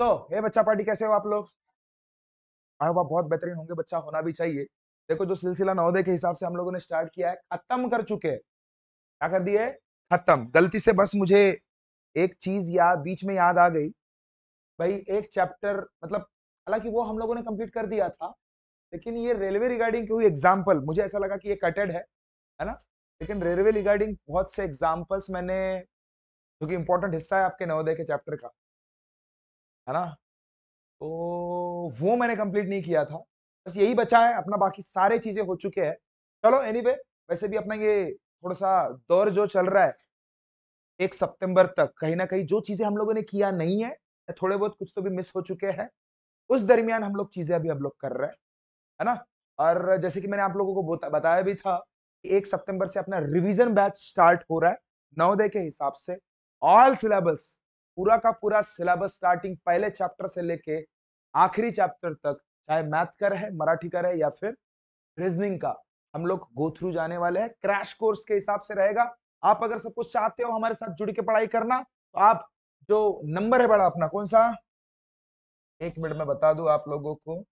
तो हे बच्चा पार्टी, कैसे हो आप लोग? आई होप आप बहुत बेहतरीन होंगे, बच्चा होना भी चाहिए। देखो, जो सिलसिला नवोदय के हिसाब से हम लोगों ने स्टार्ट किया है, खत्म कर चुके हैं। क्या कर दिए? खत्म। गलती से बस मुझे एक चीज याद बीच में याद आ गई भाई, एक चैप्टर मतलब, हालांकि वो हम लोगों ने कंप्लीट कर दिया था, लेकिन ये रेलवे रिगार्डिंग कोई एग्जाम्पल मुझे ऐसा लगा कि ये कटेड है ना। लेकिन रेलवे रिगार्डिंग बहुत से एग्जाम्पल्स मैंने, जो कि इंपॉर्टेंट हिस्सा है आपके नवोदय के चैप्टर का, है ना, तो वो मैंने कंप्लीट नहीं किया था। बस यही बचा है अपना, बाकी सारे चीजें हो चुके हैं। चलो एनीवे, वैसे भी अपना ये थोड़ा सा दौर जो चल रहा है 1 सितंबर तक, कहीं ना कहीं जो चीजें हम लोगों ने किया नहीं है, या थोड़े बहुत कुछ तो भी मिस हो चुके हैं, उस दरमियान हम लोग चीजें अभी हम लोग कर रहे हैं, है ना। और जैसे कि मैंने आप लोगों को बताया भी था कि 1 सितंबर से अपना रिवीजन बैच स्टार्ट हो रहा है नवोदय के हिसाब से। ऑल सिलेबस, पूरा का पूरा सिलेबस, स्टार्टिंग पहले चैप्टर से लेके आखिरी चैप्टर तक, चाहे मैथ का रहे, मराठी का रहे, या फिर रीजनिंग का, हम लोग गो थ्रू जाने वाले हैं। क्रैश कोर्स के हिसाब से रहेगा। आप अगर सब कुछ चाहते हो हमारे साथ जुड़ के पढ़ाई करना, तो आप, जो नंबर है बड़ा अपना, कौन सा, 1 मिनट में बता दूं आप लोगों को,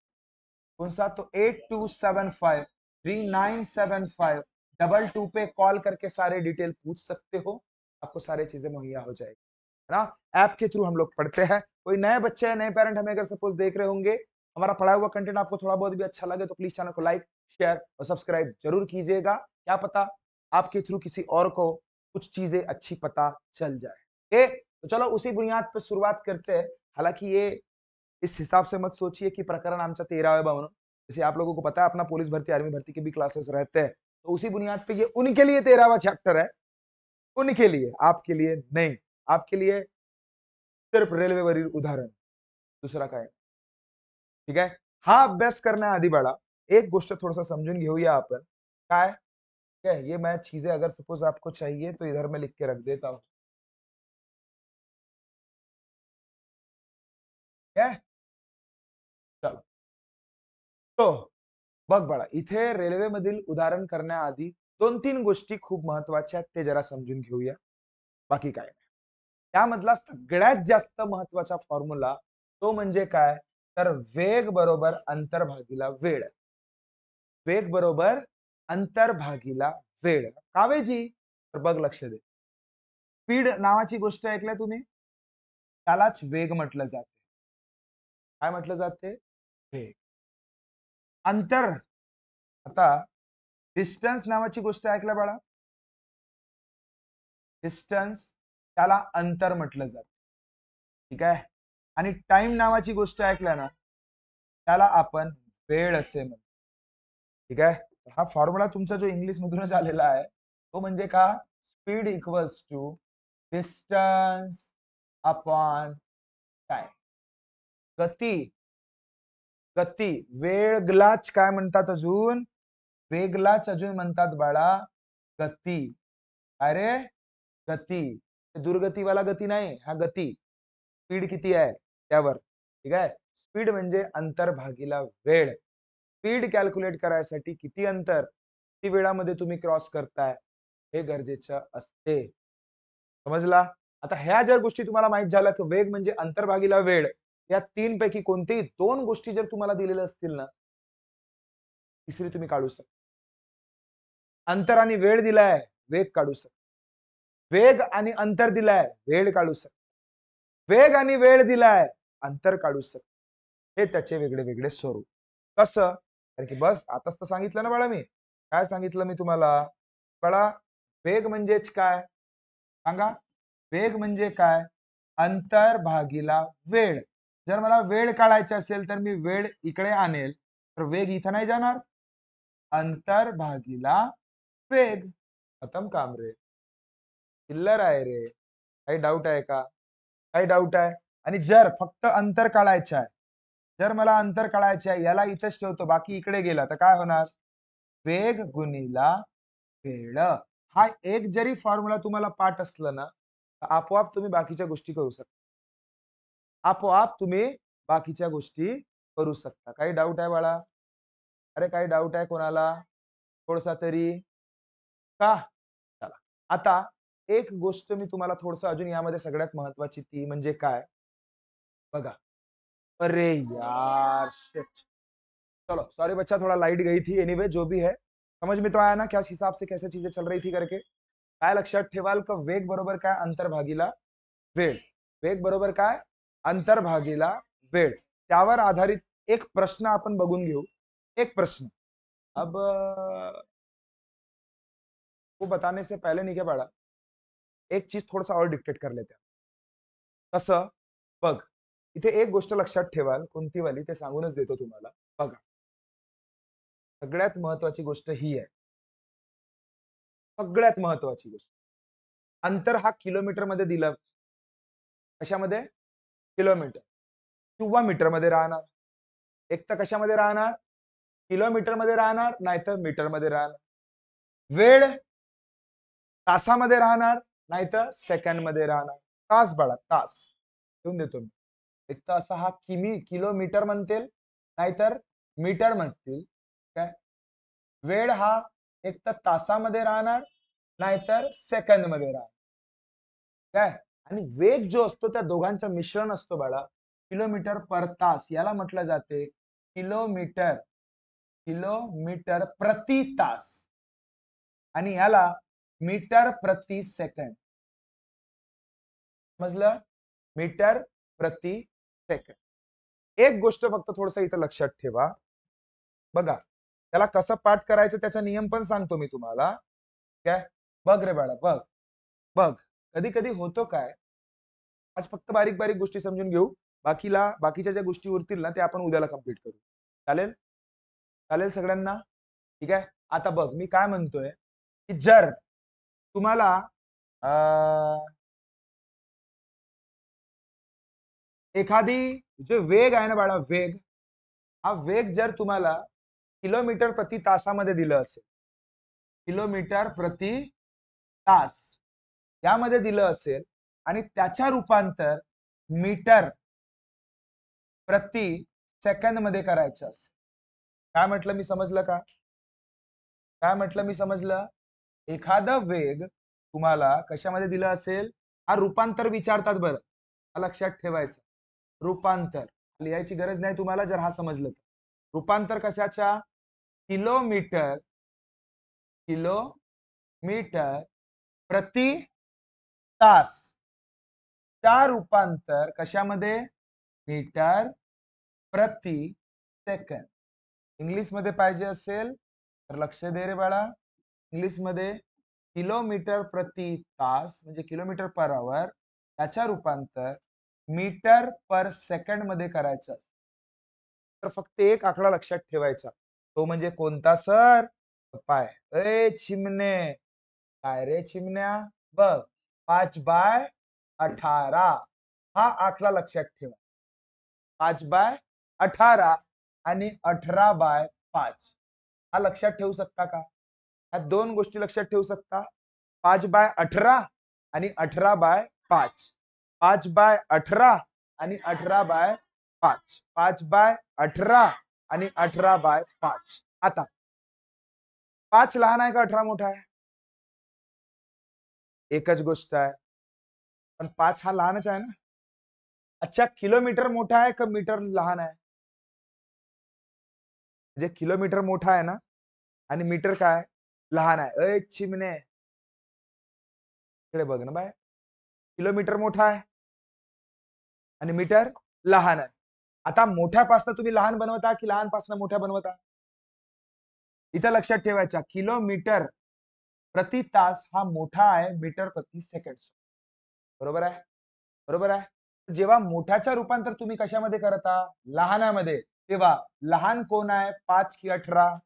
कौन सा, तो 8275397522 पे कॉल करके सारे डिटेल पूछ सकते हो। आपको सारी चीजें मुहैया हो जाएगी, है ना। ऐप के थ्रू हम लोग पढ़ते हैं। कोई नए बच्चे हैं, नए पेरेंट हमें अगर सपोज देख रहे होंगे, हमारा पढ़ाया हुआ कंटेंट आपको थोड़ा बहुत भी अच्छा लगे, तो प्लीज चैनल को लाइक, शेयर और सब्सक्राइब जरूर कीजिएगा। क्या पता आपके थ्रू किसी और को कुछ चीजें अच्छी पता चल जाए। तो चलो उसी बुनियाद पर शुरुआत करते हैं। हालांकि ये इस हिसाब से मत सोचिए कि प्रकरण आमचा 13 बनूं। जैसे आप लोगों को पता है अपना पुलिस भर्ती, आर्मी भर्ती के भी क्लासेस रहते हैं, तो उसी बुनियाद पे ये उनके लिए 13वां चैप्टर है, उनके लिए, आपके लिए नहीं। आपके लिए सिर्फ रेल्वेवरील उदाहरण, दुसरा काय, ठीक आहे। हा अभ्यास करण्याआधी बाळा एक गोष्ट थोड़ा समझून घेऊया आपण। काय क्या ये मैं चीजें अगर सपोज आपको चाहिए तो इधर में लिख के रख देता हूँ, क्या है? चलो, तो बघ बाळा, इथे रेल्वेमधील उदाहरण करण्याआधी 2-3 गोष्टी खूप महत्वाच्या आहेत, ते जरा समजून घेऊया, बाकी काय नाही। त्यामधला सगळ्यात जास्त महत्वाचा फॉर्म्युला तो म्हणजे काय, तर वेग बरोबर अंतर भागीला वेळ। वेग बरोबर अंतर भागीला वेळ कावेजी, तर बघ लक्ष दे, स्पीड नावाची गोष्ट ऐकल्या तुम्ही, त्यालाच वेग म्हटलं जाते। काय म्हटलं जाते? वेग। अंतर, आता डिस्टन्स नावाची गोष्ट ऐकल्या बाळा, डिस्टन्स, त्याला अंतर म्हटलं जातं, ठीक आहे। आणि टाइम नावाची गोष्ट ऐकल्या ना, त्याला आपण वेळ असे म्हणतो, ठीक आहे। हा फॉर्म्युला तुमचा जो इंग्लिश मधूनच आलेला आहे, तो म्हणजे का, speed equals to distance upon time. गती, गती, वेगलाच काय म्हणतात अजून, वेगलाच अजून म्हणतात बाळा गती। अरे गती, दुर्गतीवाला गती नाही, हा गती, स्पीड किती आहे त्यावर, ठीक आहे। स्पीड म्हणजे अंतर भागीला वेळ। स्पीड कॅल्क्युलेट करायसाठी किती अंतर, किती वेळामध्ये तुम्ही क्रॉस करताय, हे गरजेचं असते, समजला। आता ह्या जर गोष्टी तुम्हाला माहित झाल्या की वेग म्हणजे अंतर भागीला वेळ, या 3 पैकी कोणतेही 2 गोष्टी जर तुम्हाला दिलेल्या असतील ना, तिसरी तुम्ही काढू शकता। अंतर आणि वेळ दिलाय, वेग काढू शकता। वेग आणि अंतर दिलाय, वेळ काढू शकता। वेग आणि वेळ दिलाय, अंतर काढू शकता। हे त्याचे वेगळे वेगळे स्वरूप। कसं? कारण की बस आताच तर सांगितलं ना बाळा मी, काय सांगितलं मी तुम्हाला बाळा, वेग म्हणजेच काय सांगा, वेग म्हणजे काय, अंतर भागीला वेळ। जर मला वेळ काढायची असेल तर मी वेळ इकडे आणेल, तर वेग इथं नाही जाणार, अंतर भागीला वेग, खतम काम रे, चिल्लर आहे रे, काही डाऊट आहे का, काही डाऊट आहे? आणि जर फक्त अंतर काढायचं आहे, जर मला अंतर काढायचं आहे, याला इथेच ठेवतो, बाकी इकडे गेला तर काय होणार, वेग गुणीला वेळ। हा एक जरी फॉर्म्युला तुम्हाला पाठ असलं ना, तर आपोआप तुम्ही बाकीच्या गोष्टी करू शकता, आपोआप तुम्ही बाकीच्या गोष्टी करू शकता। काही डाऊट आहे बाळा? अरे काही डाऊट आहे कोणाला, थोडसा तरी, का? चला, आता एक गोष्ट मी तुम्हाला थोडस अजून यामध्ये सगळ्यात महत्वाची ती म्हणजे काय, बघा, अरे यार शिट। चलो सॉरी बच्चा, थोड़ा लाइट गई थी। एनीवे जो भी है, समझ में तो आया ना क्या हिसाब से कैसे चीजें चल रही थी करके। काय लक्षात ठेवाल का वेग बरोबर काय अंतर भागीला वेळ. वेग बरोबर काय अंतर भागीला वेळ. त्यावर आधारित एक प्रश्न आपण बघून घेऊ. एक प्रश्न अब वो बताने से पहले नहीं क्या पड़ा, एक चीज थोड़ा सा और डिक्टेट कर लेते हैं. कसं बघ, इथे एक गोष्ट लक्षात ठेवाल, कोणती वाली ते सांगूनच देतो तुम्हाला. बघा, सगळ्यात महत्वाची गोष्ट ही आहे. सगळ्यात महत्वाची गोष्ट, अंतर हा किलोमीटर मध्ये दिलं. कशामध्ये? किलोमीटर किंवा मीटर मध्ये राहणार. एक तर कशामध्ये राहणार? किलोमीटर मध्ये राहणार, नाहीतर मीटर मध्ये राहणार. वेळ तासामध्ये राहणार, नाहीतर सेकंड मध्ये राहणार. तास बाळा, तास घेऊन देतो मी. एक तर असा हा किलोमीटर म्हणतील, नाहीतर मीटर म्हणतील. काय वेळ हा एक तर तासामध्ये राहणार, नाहीतर सेकंद मध्ये राहणार. काय आणि वेग जो असतो त्या दोघांचं मिश्रण असतो बाळा, किलोमीटर पर तास. याला म्हटलं जाते किलोमीटर किलोमीटर प्रति तास, आणि याला मीटर प्रति सेकंड. समजलं? मीटर प्रति सेकंड. एक गोष्ट फक्त थोडस इथं लक्षात ठेवा. बघा, त्याला कसं पाठ करायचं त्याचा नियम पण सांगतो मी तुम्हाला. काय बघ रे बाळा, बघ बघ. कधी कधी होतो काय, आज फक्त बारीक बारीक गोष्टी समजून घेऊ. बाकीच्या ज्या गोष्टी उरतील ना, त्या आपण उद्याला कम्प्लीट करू. चालेल? चालेल सगळ्यांना? ठीक आहे. आता बघ, मी काय म्हणतोय की जर तुम्हाला एखादी जे वेग आहे ना बाळा, वेग हा वेग जर तुम्हाला किलोमीटर प्रति तासामध्ये दिलं असेल, किलोमीटर प्रति तास यामध्ये दिलं असेल, आणि त्याच्या रूपांतर मीटर प्रति सेकंद मध्ये करायचं असेल. काय म्हटलं मी, समजलं का? काय म्हटलं मी, समजलं? एखादा वेग तुम्हाला कशामध्ये दिलं असेल, हा रूपांतर विचारतात बरं, हा लक्षात ठेवायचं. रूपांतर लिहायची गरज नाही तुम्हाला जर हा समजलं तर. रूपांतर कशाच्या? किलोमीटर किलोमीटर प्रति तास च्या रूपांतर कशामध्ये? मीटर प्रति सेकंड. इंग्लिश मध्ये पाहिजे असेल तर लक्ष दे रे बाळा. इंग्लिश मध्ये किलोमीटर प्रति तास म्हणजे किलोमीटर पर आवर, त्याच्या रूपांतर मीटर पर सेकंड मध्ये करायचं असतं. तर फक्त एक आकडा लक्षात ठेवायचा, तो म्हणजे कोणता सर? पाय. ए चिमणे, काय रे चिमण्या? बघ, 5/18 हा आकडा लक्षात ठेवा. 5/18 आणि 18/5 हा लक्षात ठेवू शकता का? ह्या दोन गोष्टी लक्षात ठेवू शकता. 5/18 आणि 18/5. 5/18 आणि 18/5. 5/18 आणि 18/5. आता 5 लहान आहे का 18 मोठा आहे? एकच गोष्ट आहे, पण 5 हा लहानच आहे ना. अच्छा, किलोमीटर मोठा आहे का मीटर लहान आहे? म्हणजे किलोमीटर मोठा आहे ना, आणि मीटर काय लहान आहे. अय चिमणे, इकडे बघ ना बाय. किलोमीटर मोठा आहे आणि मीटर लहान आहे. आता मोठ्यापासून तुम्ही लहान बनवता की लहानपासून मोठ्या बनवता? इथं लक्षात ठेवायचा, किलोमीटर प्रति तास हा मोठा आहे मीटर प्रति सेकंड. बरोबर आहे? बरोबर आहे. जेव्हा मोठ्याचं रूपांतर तुम्ही कशामध्ये करता? लहानामध्ये. तेव्हा लहान कोण आहे, 5 की 18?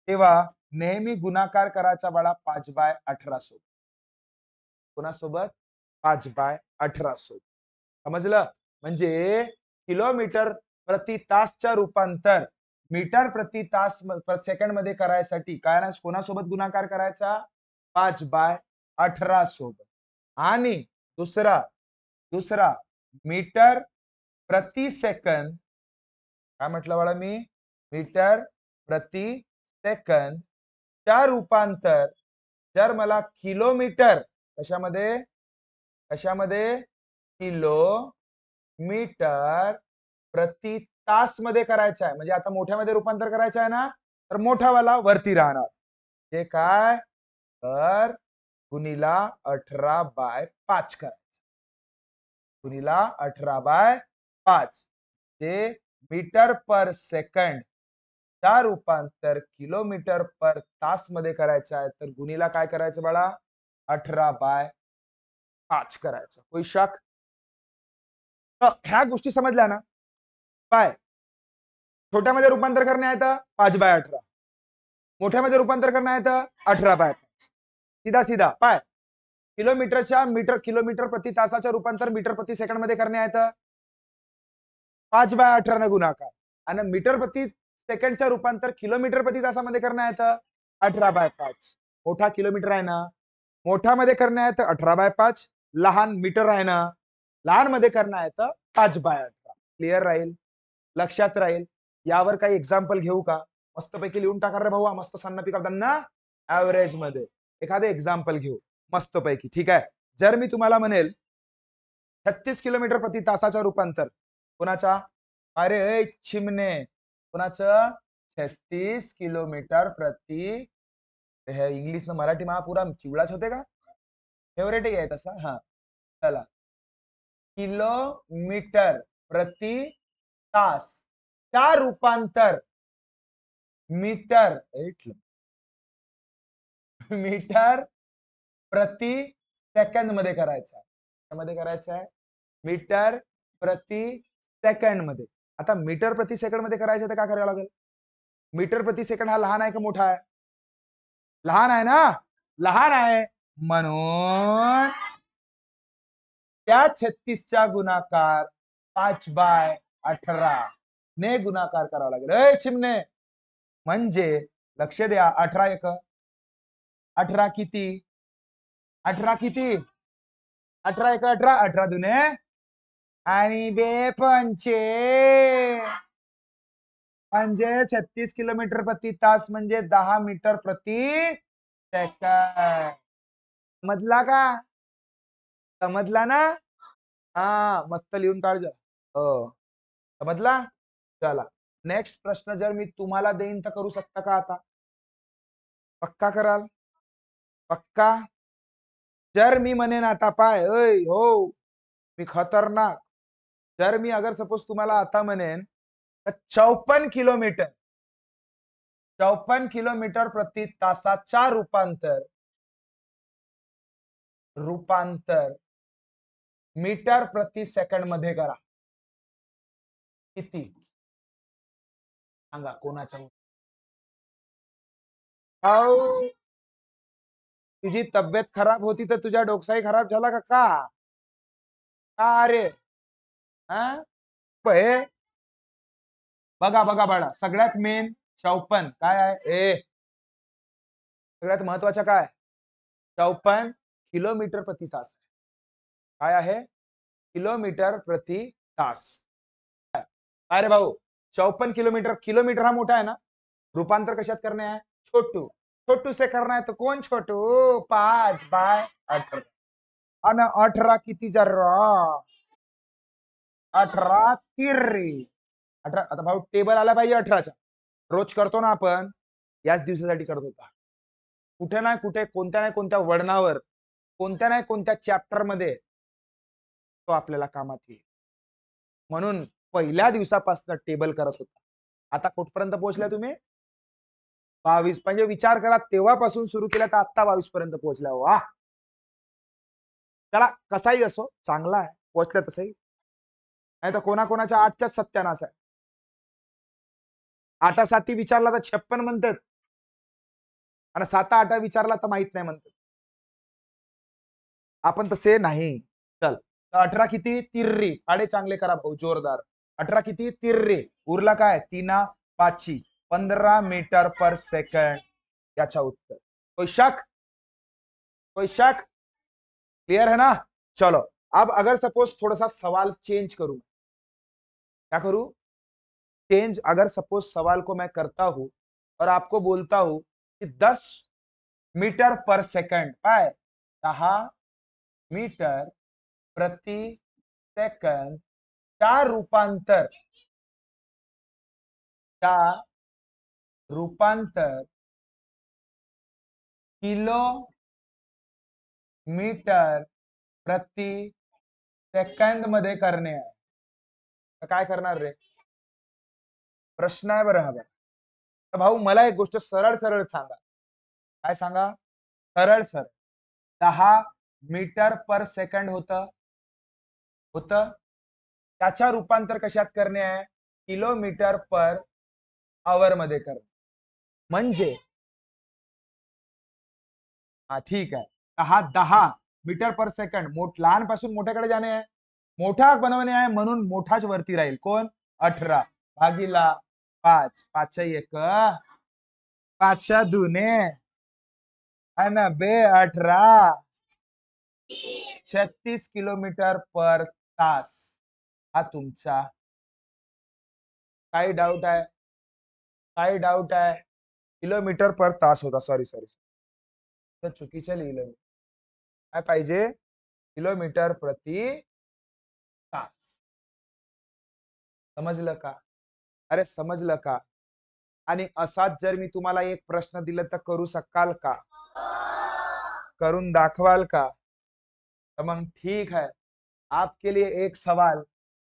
तेव्हा नेहमी गुणाकार करायचा बाळा 5/18 सोबत. कोणासोबत? 5/18 सोबत. समजलं? म्हणजे किलोमीटर प्रति तासच्या रूपांतर मीटर प्रति तास सेकंड मध्ये करायसाठी काय ना, कोणासोबत गुणाकार करायचा? 5/18 सोबत. आणि दुसरा दुसरा मीटर प्रति सेकंद. काय म्हटलं बाळा मी? मीटर प्रति सेकंद च्या रूपांतर जर मला किलोमीटर कशामध्ये कशामध्ये किलो मीटर प्रति तास मध्ये करायचं आहे. म्हणजे आता मोठ्यामध्ये रूपांतर करायचं आहे ना, तर मोठावाला वरती राहणार. हे काय तर गुणिला 18/5 करायचं. गुणिला 18/5 जे मीटर पर सेकंड चा रूपांतर किलोमीटर पर तास मध्ये करायचं आहे, तर गुणिला काय करायचं बाळा 18/5 करायचं. कोई शक? तर ह्या गोष्टी समजल्या ना. काय छोट्यामध्ये रूपांतर करणे आहे तर 5/18, मोठ्यामध्ये रूपांतर करणे आहे तर 18/5. सीधा सीधा पाय किलोमीटरच्या किलोमीटर प्रति तासाच्या रूपांतर मीटर प्रति सेकंड मध्ये करणे आहे तर 5/18 न गुणाकार, आणि मीटर प्रति सेकंडच्या रूपांतर किलोमीटर प्रति तासामध्ये करणे आहे तर 18/5. मोठा किलोमीटर आहे ना, मोठ्यामध्ये करणे आहे तर 18/5, लहान मीटर आहे ना, लहान मध्ये करणे आहे तर 5/18. क्लिअर राहील, लक्षात राहील. यावर काही एक्झाम्पल घेऊ का? मस्तपैकी लिहून टाका रे भाऊ, मस्त सन्न पिकअप ऍव्हरेज मध्ये एखादे एक्झाम्पल घेऊ मस्तपैकी. ठीक आहे. जर मी तुम्हाला म्हणेल 36 किलोमीटर प्रति तासाच्या रूपांतर कोणाच्या, अरे चिमणे, कोणाचं 36 किलोमीटर प्रति, इंग्लिश न मराठी महापुरा चिवडाच होते का? फेवरेट आहे तसा. हा चला, किलोमीटर प्रति तास चा रूपांतर मीटर प्रति सेकंद मध्ये करायचं आहे. मीटर प्रति सेकंड मध्ये. आता मीटर प्रति सेकंड मध्ये करायचं तर काय करावं लागेल? मीटर प्रति सेकंड हा लहान आहे का मोठा आहे? लहान आहे ना, लहान आहे म्हणून त्या 36चा गुणाकार 5/18 ने गुणाकार करावा लागेल. चिमणे म्हणजे लक्ष द्या, 18 किती? 18 किती? 18 18 दुने आणि बेपंचे म्हणजे 36 किलोमीटर प्रति तास म्हणजे 10 मीटर प्रति सेकंड. समजला का? समजला ना? हा मस्त लिहून काढ. हो समजला. चला नेक्स्ट प्रश्न जर मी तुम्हाला देईन तर करू शकता का? आता पक्का कराल? पक्का. जर मी म्हणेन आता पाय हो मी खतरनाक, जर मी अगर सपोज तुम्हाला आता म्हणेन 54 किलोमीटर प्रति तासाचा रूपांतर मीटर प्रति सेकंड मध्ये करा, किती सांगा कोणाच्या? तुझी तब्येत खराब होती तर तुझ्या डोकसाही खराब झाला का? का अरे बघा बघा बाळा, सगळ्यात मेन 54 काय आहे? सगळ्यात महत्वाचं काय? 54 किलोमीटर प्रति तास. काय आहे? किलोमीटर प्रति तास. अरे भाऊ 54 किलोमीटर, किलोमीटर हा मोठा आहे ना, रूपांतर कशात करणे आहे? छोटू से करना है तो कौन छोटू? 5/18 आणि 18 किती जरा 18 तिर्री 18. आता भाऊ टेबल आला पाहिजे 18चा. रोज करतो ना आपण, याच दिवसासाठी करत होता. कुठे ना कुठे कोणत्या ना कोणत्या वळणावर, कोणत्या ना कोणत्या चॅप्टर मध्ये तो आपल्याला कामात येईल. म्हणून पहिल्या दिवसापासून टेबल करत होता. आता कुठपर्यंत पोहोचल्या तुम्ही? 22. म्हणजे विचार करा, तेव्हापासून सुरू केला तर आता 22 पर्यंत पोहोचल्या. वा, त्याला कसाही असो चांगला आहे पोहोचल्या तसंही, नाही तर कोणाकोणाच्या 8च्याच सत्यानाश आहे. 8 विचारला तर 56 म्हणतात आणि 7-8 विचारला तर माहित नाही म्हणतात. आपण तसे नाही. चल 18 किती? तिर्री. पाडे चांगले करा भाऊ, जोरदार. 18 किती? तिर्री. उरला काय? 3/5 15 मीटर पर सेकंड. याचा उत्तर. कोई शक? क्लियर है ना? चलो अब अगर सपोज थोड़ा सा सवाल चेंज करूं, क्या करूं? चेंज. अगर सपोज सवाल को मैं करता हूं और आपको बोलता हूं कि 10 मीटर पर सेकंड, 10 मीटर प्रति सेकंड चा रूपांतर किलोमीटर प्रति सेकंद मध्ये करणे आहे. तर काय करणार रे? प्रश्न आहे बरं हा बरं. तर भाऊ मला एक गोष्ट सरळ सरळ सांगा. काय सांगा? सरळ सरळ. 10 मीटर पर सेकंड होतं. त्याच्या रूपांतर कशात करणे आहे? किलोमीटर पर आवर मध्ये करणे. म्हणजे हा ठीक आहे. 10 मीटर पर सेकंड लहानपासून मोठ्याकडे जाणे आहे. मोठा बनवणे आहे म्हणून मोठाच वरती राहील. कोण? 18 भागीला 5. 5 एक 5 दुने अन बे 18 36 किलोमीटर पर तास. हा तुमचा काही डाऊट आहे? काही डाऊट आहे? किलोमीटर पर तास होता. सॉरी तर चुकीचं लिहिलं मी. काय पाहिजे? किलोमीटर प्रति तास. समजलं का? अरे समजलं का? आणि असाच जर मी तुम्हाला एक प्रश्न दिला तर करू शकाल का? करून दाखवाल का? तर मग ठीक है. आपके लिए एक सवाल.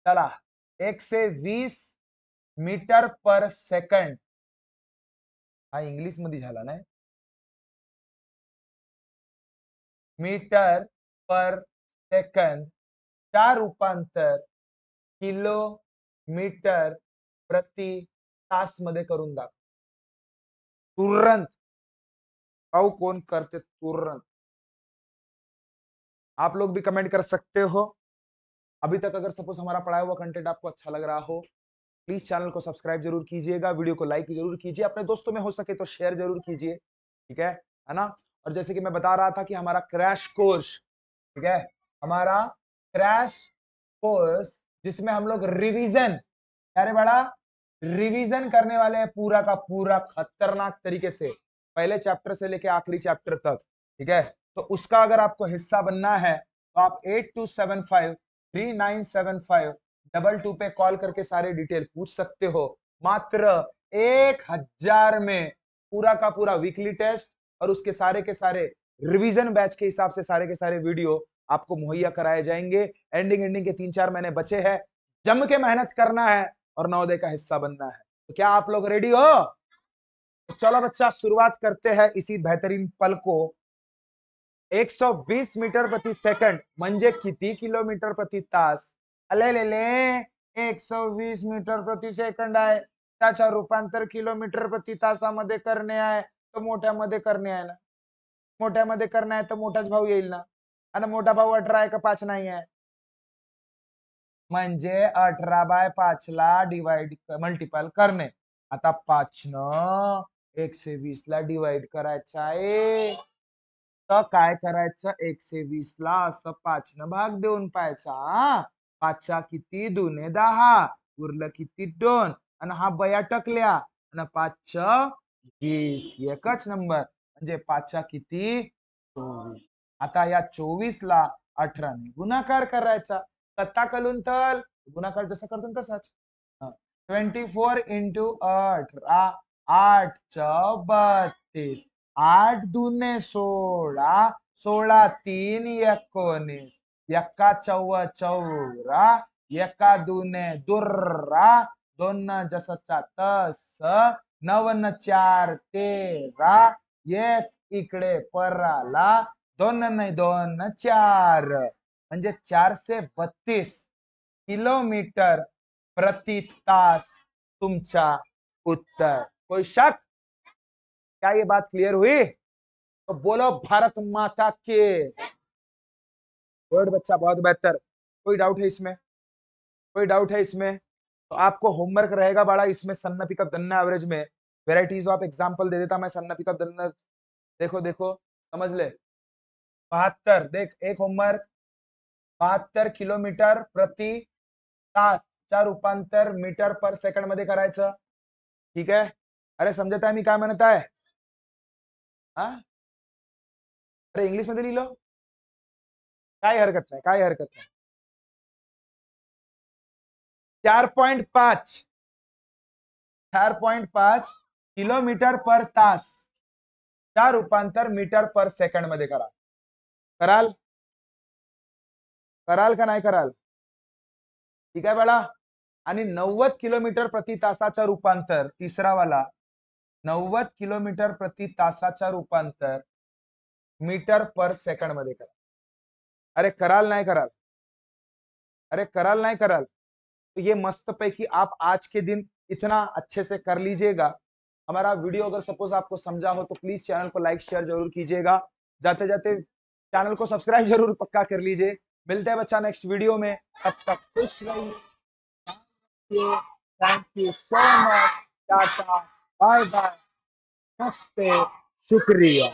चला 120 मीटर पर सेकंड हा इंग्लिश मध्ये झाला नाही. मीटर पर सेकंड चा रूपांतर किलोमीटर प्रति तास मध्ये करून दाखव. तुरंत पाऊ कौन करते तुरंत. आप लोग भी कमेंट कर सकते हो. अभी तक अगर सपोज हमारा पढ़ाया हुआ कंटेंट आपको अच्छा लग रहा हो, प्लीज चैनल को सब्सक्राइब जरूर कीजिएगा, वीडियो को लाइक जरूर कीजिए, अपने दोस्तों में हो सके तो शेयर जरूर कीजिए. ठीक है ना? और जैसे कि मैं बता रहा था कि हमारा क्रैश कोर्स, ठीक है, हमारा क्रैश कोर्स जिसमें हम लोग रिवीजन, अरे बड़ा रिवीजन करने वाले हैं पूरा का पूरा खतरनाक तरीके से, पहले चैप्टर से लेके आखिरी चैप्टर तक. ठीक है, तो उसका अगर आपको हिस्सा बनना है तो आप 8275397522 पे कॉल करके सारे डिटेल पूछ सकते हो. मात्र 1000 में पूरा का पूरा वीकली टेस्ट और उसके सारे के सारे रिवीजन बैच के हिसाब से सारे के सारे वीडियो आपको मुहैया कराए जाएंगे. एंडिंग के 3-4 महीने बचे हैं. जम के मेहनत करना है और नवोदय का हिस्सा बनना है. तो क्या आप लोग रेडी हो? तो चलो बच्चा शुरुआत करते हैं इसी बेहतरीन पल को. 120 मीटर प्रति सेकंड म्हणजे किती किलोमीटर प्रति तास? अले ले 120 मीटर प्रति सेकंड आहे. त्याच्या रूपांतर किलोमीटर प्रति तासामध्ये करणे आहे. तर मोठ्यामध्ये करणे आहे ना. मोठ्यामध्ये करणे आहे तर मोठाच भाऊ येईल ना. आणि मोठा भाऊ 18 आहे का 5 नाही आहे? म्हणजे 18/5 ला डिवाइड मल्टिपल करणे. आता 5 न 120 ला डिवाइड करायचं आहे. तर काय करायचं? 120 ला असं 5 न भाग देऊन पाहायचा. 5 किती? 2 10 उरलं किती? 2 आणि हा बया टकल्या आणि 5 20 एकच नंबर म्हणजे 5 किती? 24. आता या 24 ला 18 ने गुणाकार करायचा. कत्ता कलून तल गुणाकार जसा करतो तसाच. 24 इंटू 18 8 32 8 दुने 16 16 3 19 एक्का 14 एका दुने दुर्रा 2 जसंच्या तस 9 4 13 एक इकडे पराला 2 नाही 2 4 म्हणजे 432 किलोमीटर प्रति तास तुमचा उत्तर. कोई शक? क्या ये बात क्लियर हुई? तो बोलो भारत माता के. वर्ड बच्चा बहुत बेहतर. कोई डाउट है इसमें? कोई डाउट है इसमें? तो आपको होमवर्क रहेगा बड़ा इसमें. सन्ना पिकअप दन्ना एवरेज में वेराइटीज ऑफ एग्जाम्पल दे देता मैं. सन्ना पिकअप दन्ना देखो देखो समझ ले. 72 देख एक होमवर्क. 72 किलोमीटर प्रति तासच्या रूपांतर मीटर पर सेकंड मध्ये करायचं. ठीक आहे? अरे समजत आहे मी काय म्हणत आहे? हा अरे इंग्लिश मध्ये लिहिलं. काय हरकत नाही, काय हरकत नाही. 4.5 4.5 किलोमीटर पर तास चा रूपांतर मीटर पर सेकंड मध्ये करा. कराल कराल का नाही कराल? ठीक आहे बाळा. आणि 90 किलोमीटर प्रति तासाचं रूपांतर तिसरा वाला 90 किलोमीटर प्रति तासाचं रूपांतर मीटर पर सेकंड मध्ये करा. अरे कराल नाही कराल? अरे कराल नहीं कराल? तो ये मस्त पैकी आप आज के दिन इतना अच्छे से कर लीजिएगा. हमारा वीडियो अगर सपोज आपको समझा हो तो प्लीज चैनल को लाइक शेयर जरूर कीजिएगा. जाते जाते चैनल को सब्सक्राइब जरूर पक्का कर लीजिए. मिलते हैं बच्चा नेक्स्ट वीडियो में. तब तक खुश रहिए. Thank you so much. Tata bye bye. नमस्ते. शुक्रिया.